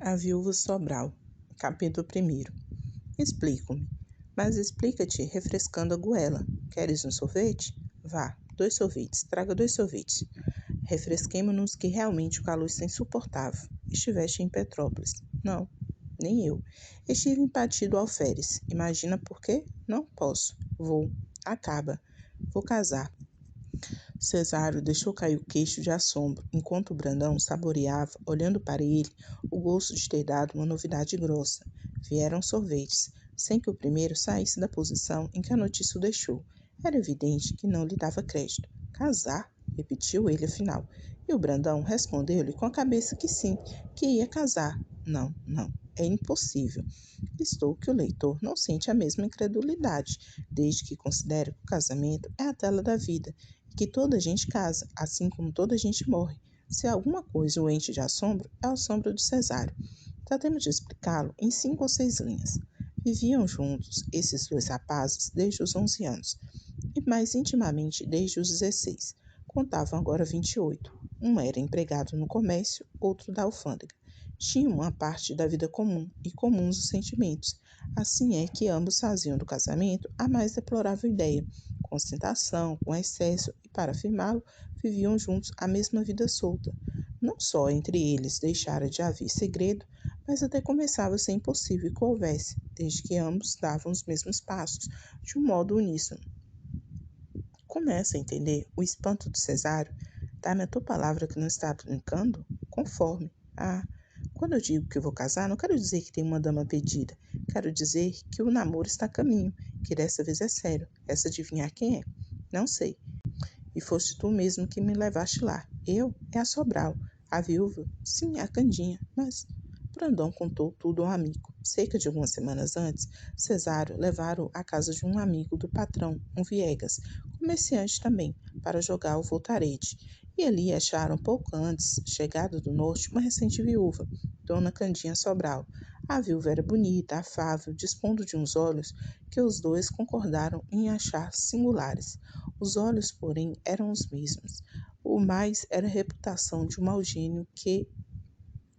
A Viúva Sobral, capítulo 1. Explico-me, mas explica-te refrescando a goela. Queres um sorvete? Vá, 2 sorvetes, traga 2 sorvetes. Refresquemo-nos que realmente o calor está insuportável. Estiveste em Petrópolis? Não, nem eu. Estive em Pati do Alferes. Imagina por quê? Não posso. Vou. Acaba. Vou casar. Cesário deixou cair o queixo de assombro, enquanto o Brandão saboreava, olhando para ele, o gosto de ter dado uma novidade grossa. Vieram sorvetes, sem que o primeiro saísse da posição em que a notícia o deixou. Era evidente que não lhe dava crédito. Casar? Repetiu ele afinal. E o Brandão respondeu-lhe com a cabeça que sim, que ia casar. Não, não, é impossível. Estou que o leitor não sente a mesma incredulidade, desde que considere que o casamento é a tela da vida, que toda gente casa, assim como toda gente morre. Se alguma coisa o enche de assombro, é o assombro de Cesário. Tratemos de explicá-lo em 5 ou 6 linhas. Viviam juntos esses 2 rapazes desde os 11 anos, e mais intimamente desde os 16. Contavam agora 28. Um era empregado no comércio, outro da alfândega. Tinham uma parte da vida comum e comuns os sentimentos. Assim é que ambos faziam do casamento a mais deplorável ideia, com ostentação, com excesso, e para afirmá-lo, viviam juntos a mesma vida solta. Não só entre eles deixara de haver segredo, mas até começava a ser impossível que houvesse, desde que ambos davam os mesmos passos, de um modo uníssono. Começa a entender o espanto do Cesário? Dá-me a tua palavra que não está brincando? Conforme. Quando eu digo que vou casar, não quero dizer que tem uma dama pedida. Quero dizer que o namoro está a caminho, que dessa vez é sério. Essa adivinhar quem é? Não sei. E foste tu mesmo que me levaste lá. Eu? É a Sobral. A viúva? Sim, é a Candinha. Mas Brandão contou tudo ao amigo. Cerca de algumas semanas antes, Cesário levaram à casa de um amigo do patrão, um Viegas, comerciante também, para jogar o voltarete. E ali acharam pouco antes, chegada do norte, uma recente viúva, Dona Candinha Sobral. A viúva era bonita, afável, dispondo de uns olhos que os dois concordaram em achar singulares. Os olhos, porém, eram os mesmos. O mais era a reputação de um mau gênio que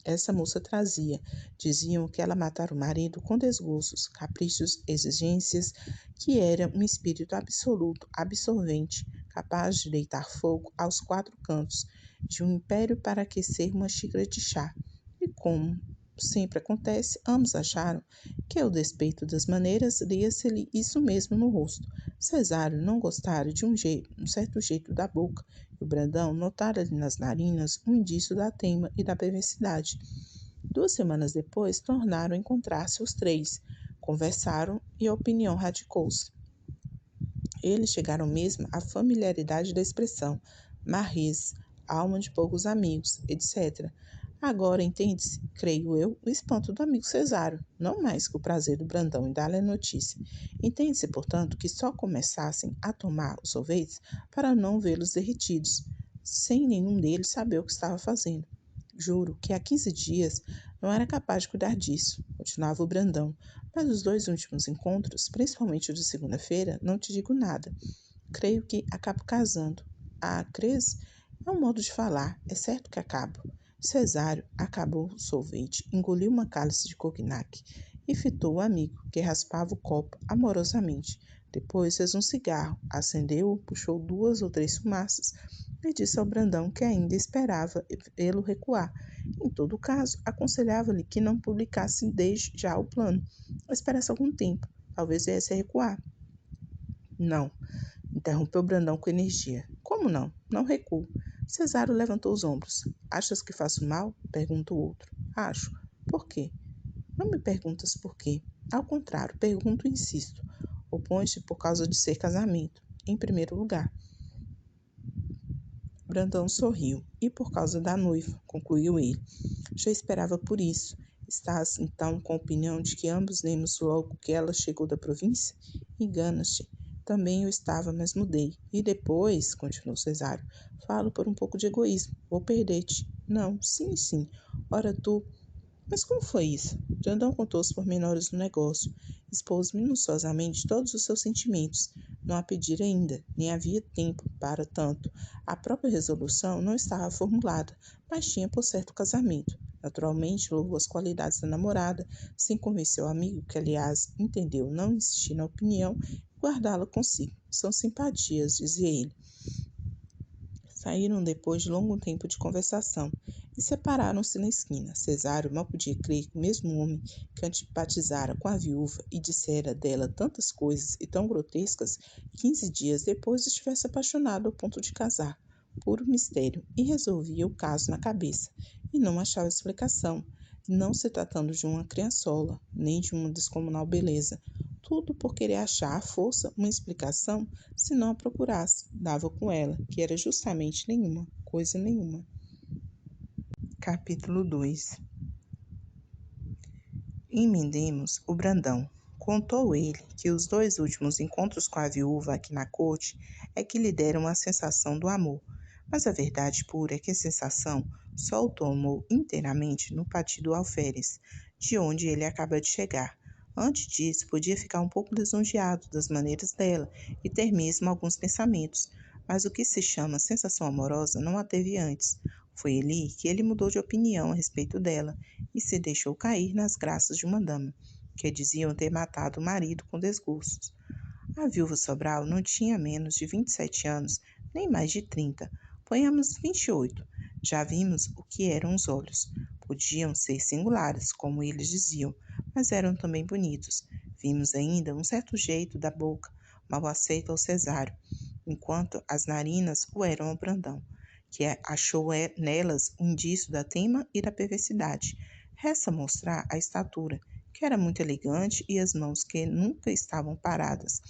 essa moça trazia. Diziam que ela matara o marido com desgostos, caprichos, exigências, que era um espírito absoluto, absorvente, capaz de deitar fogo aos 4 cantos de um império para aquecer uma xícara de chá. E como sempre acontece, ambos acharam que, ao despeito das maneiras, lia-se-lhe isso mesmo no rosto. Cesário não gostara de um certo jeito da boca, e o Brandão notara-lhe nas narinas um indício da teima e da perversidade. 2 semanas depois, tornaram a encontrar-se os 3. Conversaram e a opinião radicou-se. Eles chegaram mesmo à familiaridade da expressão, marrês, alma de poucos amigos, etc. Agora entende-se, creio eu, o espanto do amigo Cesário, não mais que o prazer do Brandão em dar-lhe a notícia. Entende-se, portanto, que só começassem a tomar os sorvetes para não vê-los derretidos, sem nenhum deles saber o que estava fazendo. Juro que há 15 dias não era capaz de cuidar disso, continuava o Brandão, mas os 2 últimos encontros, principalmente o de segunda-feira, não te digo nada. Creio que acabo casando. Crês? É um modo de falar, é certo que acabo. Cesário acabou o sorvete, engoliu uma cálice de cognac e fitou o amigo, que raspava o copo amorosamente. Depois fez um cigarro, acendeu-o, puxou 2 ou 3 fumaças e disse ao Brandão que ainda esperava vê-lo recuar. Em todo caso, aconselhava-lhe que não publicasse desde já o plano. Esperasse algum tempo, talvez viesse a recuar. Não, interrompeu Brandão com energia. Como não? Não recuo. Cesário levantou os ombros. Achas que faço mal? Pergunta o outro. Acho. Por quê? Não me perguntas por quê. Ao contrário, pergunto e insisto. Opões-te por causa de ser casamento, em primeiro lugar. Brandão sorriu. E por causa da noiva, concluiu ele. Já esperava por isso. Estás, então, com a opinião de que ambos lemos logo que ela chegou da província? Enganas-te. Também eu estava, mas mudei. E depois, continuou Cesário, falo por um pouco de egoísmo. Vou perder-te. Não, sim, sim. Ora tu... Mas como foi isso? Brandão contou os pormenores do negócio. Expôs minuciosamente todos os seus sentimentos. Não a pedir ainda, nem havia tempo para tanto. A própria resolução não estava formulada, mas tinha por certo o casamento. Naturalmente, louvou as qualidades da namorada, sem convencer o amigo, que aliás entendeu não insistir na opinião e guardá-la consigo. São simpatias, dizia ele. Saíram depois de longo tempo de conversação e separaram-se na esquina. Cesário mal podia crer que o mesmo homem que antipatizara com a viúva e dissera dela tantas coisas e tão grotescas, 15 dias depois estivesse apaixonado ao ponto de casar. Puro mistério, e resolvia o caso na cabeça, e não achava explicação, não se tratando de uma criançola, nem de uma descomunal beleza. Tudo por querer achar à força uma explicação, se não a procurasse, dava com ela, que era justamente nenhuma, coisa nenhuma. Capítulo 2. Emendemos o Brandão. Contou ele que os 2 últimos encontros com a viúva aqui na corte é que lhe deram a sensação do amor, mas a verdade pura é que a sensação só o tomou inteiramente no pátio do alferes, de onde ele acaba de chegar. Antes disso, podia ficar um pouco lisonjeado das maneiras dela e ter mesmo alguns pensamentos, mas o que se chama sensação amorosa não a teve antes. Foi ali que ele mudou de opinião a respeito dela e se deixou cair nas graças de uma dama, que diziam ter matado o marido com desgostos. A viúva Sobral não tinha menos de 27 anos, nem mais de 30, ponhamos 28. Já vimos o que eram os olhos. Podiam ser singulares, como eles diziam, mas eram também bonitos. Vimos ainda um certo jeito da boca, mal aceito ao Cesário, enquanto as narinas o eram ao Brandão, que achou nelas um indício da tema e da perversidade. Resta mostrar a estatura, que era muito elegante, e as mãos que nunca estavam paradas.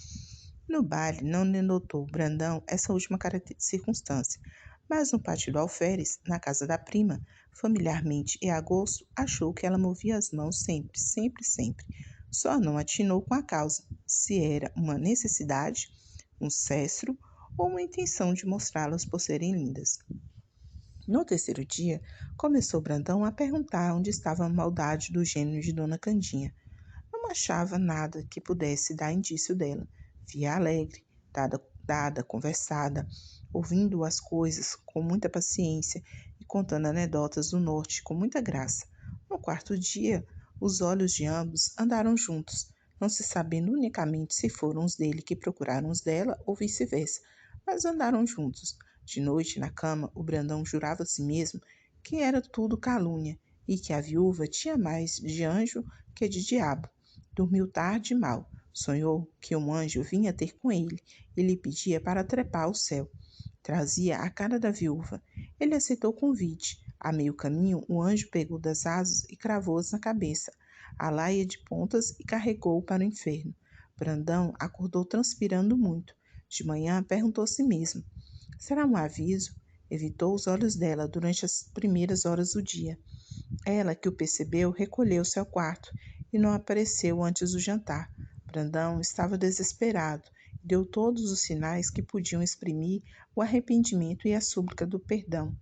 No baile não denotou Brandão essa última circunstância, mas no pátio do alferes, na casa da prima, familiarmente e a gosto, achou que ela movia as mãos sempre, sempre, sempre. Só não atinou com a causa, se era uma necessidade, um cestro ou uma intenção de mostrá-las por serem lindas. No terceiro dia, começou Brandão a perguntar onde estava a maldade do gênio de Dona Candinha. Não achava nada que pudesse dar indício dela. Via alegre, dada, conversada, ouvindo as coisas com muita paciência e contando anedotas do norte com muita graça. No quarto dia, os olhos de ambos andaram juntos, não se sabendo unicamente se foram os dele que procuraram os dela ou vice-versa, mas andaram juntos. De noite, na cama, o Brandão jurava a si mesmo que era tudo calúnia e que a viúva tinha mais de anjo que de diabo. Dormiu tarde e mal. Sonhou que um anjo vinha ter com ele e lhe pedia para trepar ao céu. Trazia a cara da viúva. Ele aceitou o convite. A meio caminho, o anjo pegou das asas e cravou-as na cabeça, a laia de pontas, e carregou-o para o inferno. Brandão acordou transpirando muito. De manhã, perguntou a si mesmo: será um aviso? Evitou os olhos dela durante as primeiras horas do dia. Ela, que o percebeu, recolheu-se ao quarto e não apareceu antes do jantar. Brandão estava desesperado e deu todos os sinais que podiam exprimir o arrependimento e a súplica do perdão.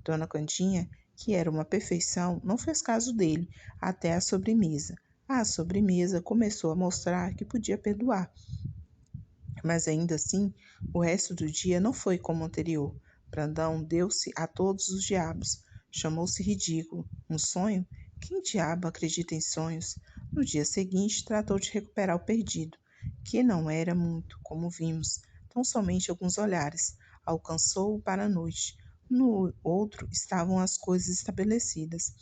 Dona Candinha, que era uma perfeição, não fez caso dele até a sobremesa. À sobremesa começou a mostrar que podia perdoar. Mas ainda assim, o resto do dia não foi como o anterior. Brandão deu-se a todos os diabos. Chamou-se ridículo. Um sonho? Quem diabo acredita em sonhos? No dia seguinte, tratou de recuperar o perdido, que não era muito, como vimos, tão somente alguns olhares. Alcançou-o para a noite. No outro estavam as coisas estabelecidas.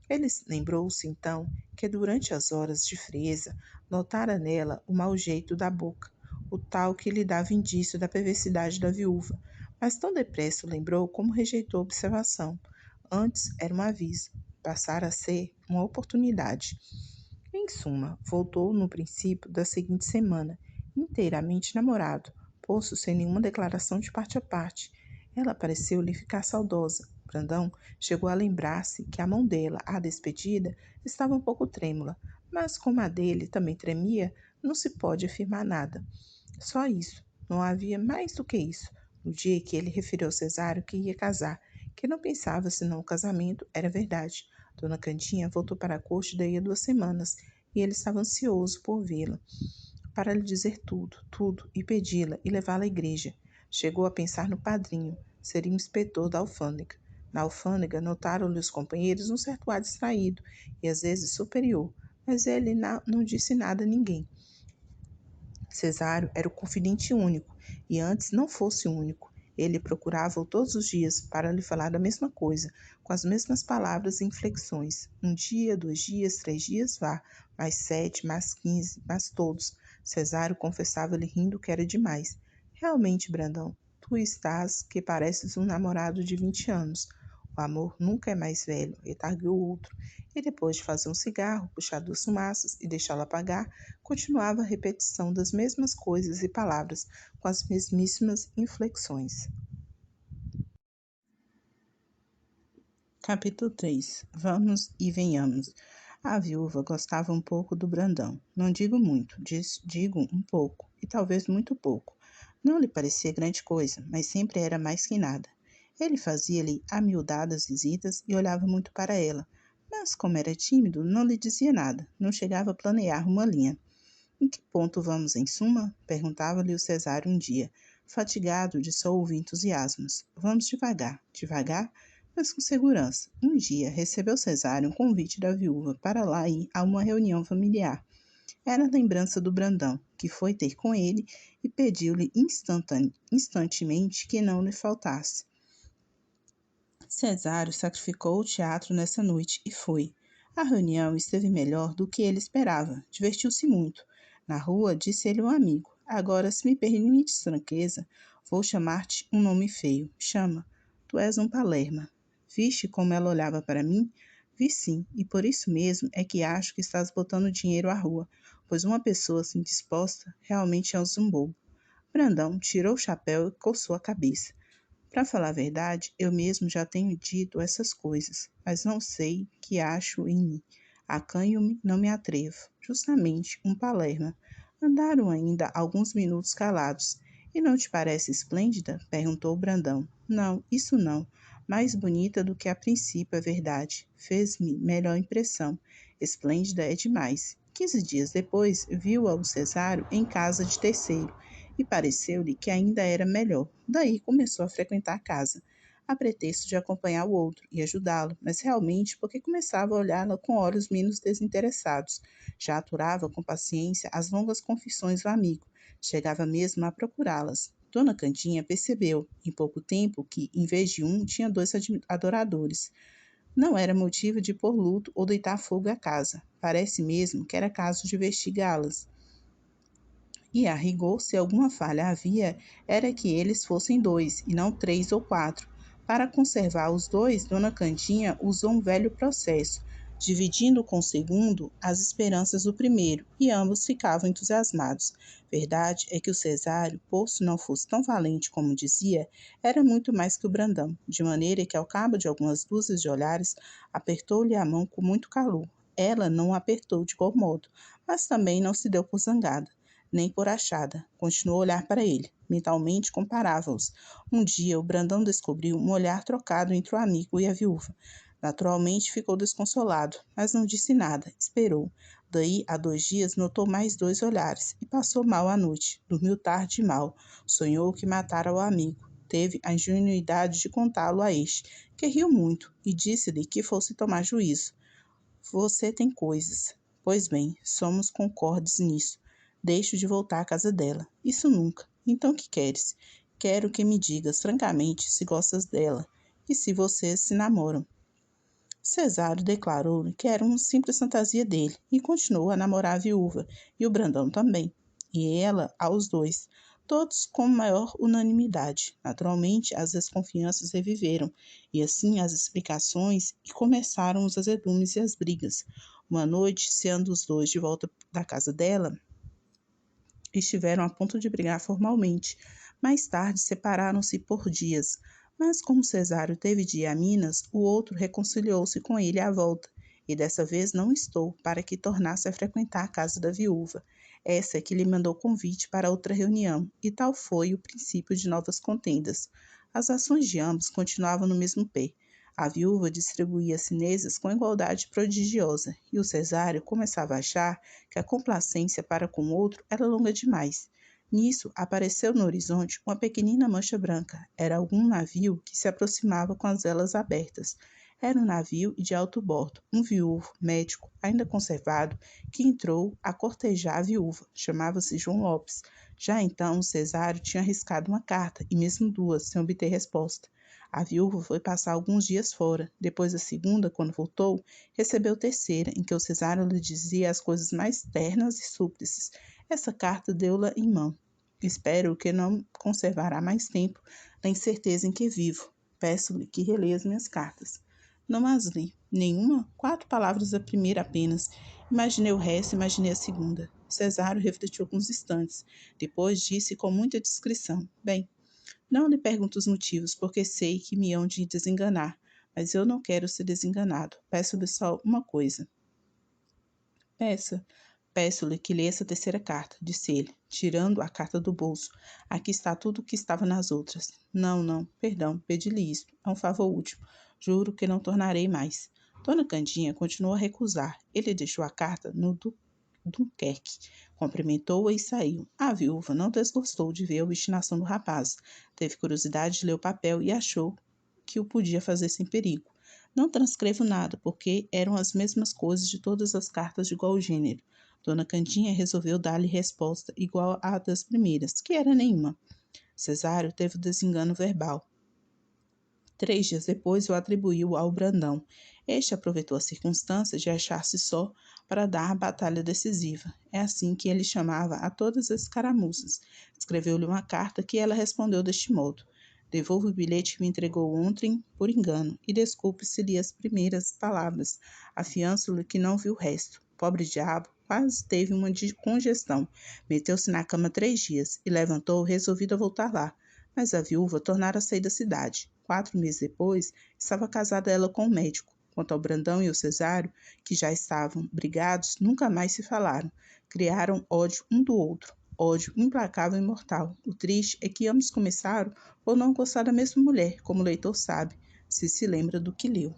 Ele lembrou-se então que durante as horas de frieza notara nela o mau jeito da boca, o tal que lhe dava indício da perversidade da viúva, mas tão depressa o lembrou como rejeitou a observação. Antes era um aviso, passara a ser uma oportunidade. Em suma, voltou no princípio da seguinte semana, inteiramente namorado, posto sem nenhuma declaração de parte a parte. Ela pareceu-lhe ficar saudosa. Brandão chegou a lembrar-se que a mão dela, à despedida, estava um pouco trêmula, mas como a dele também tremia, não se pode afirmar nada. Só isso, não havia mais do que isso. No dia que ele referiu ao Cesário que ia casar, que não pensava senão o casamento, era verdade. Dona Candinha voltou para a corte daí a 2 semanas, e ele estava ansioso por vê-la, para lhe dizer tudo, tudo, e pedi-la e levá-la à igreja. Chegou a pensar no padrinho, seria o inspetor da alfândega. Na alfândega, notaram-lhe os companheiros um certo ar distraído e às vezes superior, mas ele não disse nada a ninguém. Cesário era o confidente único, e antes não fosse o único. Ele procurava-o todos os dias para lhe falar da mesma coisa, com as mesmas palavras e inflexões. 1 dia, 2 dias, 3 dias, vá, mais 7, mais 15, mais todos. Cesário confessava-lhe rindo que era demais. Realmente, Brandão, tu estás que pareces um namorado de 20 anos. O amor nunca é mais velho, retargueu o outro, e depois de fazer um cigarro, puxar 2 fumaças e deixá-lo apagar, continuava a repetição das mesmas coisas e palavras, com as mesmíssimas inflexões. Capítulo 3. Vamos e venhamos. A viúva gostava um pouco do Brandão. Não digo muito, digo um pouco, e talvez muito pouco. Não lhe parecia grande coisa, mas sempre era mais que nada. Ele fazia-lhe amiudadas visitas e olhava muito para ela, mas como era tímido, não lhe dizia nada, não chegava a planear uma linha. Em que ponto vamos, em suma? Perguntava-lhe o Cesário um dia, fatigado de só ouvir entusiasmos. Vamos devagar, devagar, mas com segurança. Um dia recebeu Cesário um convite da viúva para lá ir a uma reunião familiar. Era a lembrança do Brandão, que foi ter com ele e pediu-lhe instantemente que não lhe faltasse. Cesário sacrificou o teatro nessa noite e foi. A reunião esteve melhor do que ele esperava. Divertiu-se muito. Na rua, disse ele um amigo: Agora, se me permites franqueza, vou chamar-te um nome feio. Chama. Tu és um palerma. Viste como ela olhava para mim? Vi sim, e por isso mesmo é que acho que estás botando dinheiro à rua, pois uma pessoa assim disposta realmente é um zumbo. Brandão tirou o chapéu e coçou a cabeça. Para falar a verdade, eu mesmo já tenho dito essas coisas, mas não sei que acho em mim. Acanho-me, não me atrevo. Justamente um palerma. Andaram ainda alguns minutos calados. E não te parece esplêndida? Perguntou Brandão. Não, isso não. Mais bonita do que a princípio, é verdade. Fez-me melhor impressão. Esplêndida é demais. 15 dias depois, viu-a o Cesário em casa de terceiro e pareceu-lhe que ainda era melhor. Daí começou a frequentar a casa, a pretexto de acompanhar o outro e ajudá-lo, mas realmente porque começava a olhá-la com olhos menos desinteressados. Já aturava com paciência as longas confissões do amigo, chegava mesmo a procurá-las. Dona Candinha percebeu, em pouco tempo, que, em vez de um, tinha 2 adoradores. Não era motivo de pôr luto ou deitar fogo à casa. Parece mesmo que era caso de vestigá-las. E a rigor, se alguma falha havia, era que eles fossem 2, e não 3 ou 4. Para conservar os 2, Dona Candinha usou um velho processo, dividindo com o segundo as esperanças do primeiro, e ambos ficavam entusiasmados. Verdade é que o Cesário, posto não fosse tão valente como dizia, era muito mais que o Brandão, de maneira que, ao cabo de algumas dúzias de olhares, apertou-lhe a mão com muito calor. Ela não o apertou de igual modo, mas também não se deu por zangada nem por achada. Continuou a olhar para ele. Mentalmente comparava-os. Um dia, o Brandão descobriu um olhar trocado entre o amigo e a viúva. Naturalmente ficou desconsolado, mas não disse nada. Esperou. Daí a 2 dias notou mais 2 olhares e passou mal a noite. Dormiu tarde e mal. Sonhou que matara o amigo. Teve a ingenuidade de contá-lo a este, que riu muito, e disse-lhe que fosse tomar juízo. Você tem coisas. Pois bem, somos concordes nisso. Deixo de voltar à casa dela. Isso nunca. Então que queres? Quero que me digas francamente se gostas dela e se vocês se namoram. Cesário declarou-lhe que era uma simples fantasia dele e continuou a namorar a viúva e o Brandão também. E ela aos 2, todos com maior unanimidade. Naturalmente, as desconfianças reviveram, e assim as explicações, e começaram os azedumes e as brigas. Uma noite, sendo os 2 de volta da casa dela, estiveram a ponto de brigar formalmente. Mais tarde separaram-se por dias, mas como Cesário teve de ir a Minas, o outro reconciliou-se com ele à volta, e dessa vez não estou, para que tornasse a frequentar a casa da viúva. Essa é que lhe mandou convite para outra reunião, e tal foi o princípio de novas contendas. As ações de ambos continuavam no mesmo pé. A viúva distribuía cinesas com igualdade prodigiosa, e o Cesário começava a achar que a complacência para com o outro era longa demais. Nisso, apareceu no horizonte uma pequenina mancha branca. Era algum navio que se aproximava com as velas abertas. Era um navio de alto bordo, um viúvo, médico, ainda conservado, que entrou a cortejar a viúva. Chamava-se João Lopes. Já então, o Cesário tinha arriscado uma carta, e mesmo duas, sem obter resposta. A viúva foi passar alguns dias fora. Depois da segunda, quando voltou, recebeu terceira, em que o Cesário lhe dizia as coisas mais ternas e súplices. Essa carta deu-la em mão. Espero que não conservará mais tempo na incerteza em que vivo. Peço-lhe que releia as minhas cartas. Não as li, nenhuma, 4 palavras da primeira apenas. Imaginei o resto, imaginei a segunda. Cesário refletiu alguns instantes. Depois disse com muita discrição: Bem, não lhe pergunto os motivos, porque sei que me hão de desenganar, mas eu não quero ser desenganado. Peço-lhe só uma coisa. Peça. Peço-lhe que leia essa terceira carta, disse ele, tirando a carta do bolso. Aqui está tudo o que estava nas outras. Não, não, perdão, pedi-lhe isto. É um favor último. Juro que não tornarei mais. Dona Candinha continuou a recusar. Ele deixou a carta no Dunkerque, cumprimentou-a e saiu. A viúva não desgostou de ver a obstinação do rapaz. Teve curiosidade de ler o papel e achou que o podia fazer sem perigo. Não transcrevo nada, porque eram as mesmas coisas de todas as cartas de igual gênero. Dona Candinha resolveu dar-lhe resposta igual à das primeiras, que era nenhuma. Cesário teve o desengano verbal. 3 dias depois o atribuiu ao Brandão. Este aproveitou a circunstância de achar-se só para dar a batalha decisiva. É assim que ele chamava a todas as escaramuças. Escreveu-lhe uma carta que ela respondeu deste modo: Devolvo o bilhete que me entregou ontem por engano, e desculpe se li as primeiras palavras. Afianço-lhe que não vi o resto. Pobre diabo, quase teve uma congestão. Meteu-se na cama 3 dias e levantou resolvido a voltar lá. Mas a viúva tornara a sair da cidade. 4 meses depois, estava casada ela com o médico. Quanto ao Brandão e ao Cesário, que já estavam brigados, nunca mais se falaram. Criaram ódio um do outro. Ódio implacável e mortal. O triste é que ambos começaram por não gostar da mesma mulher, como o leitor sabe, se lembra do que leu.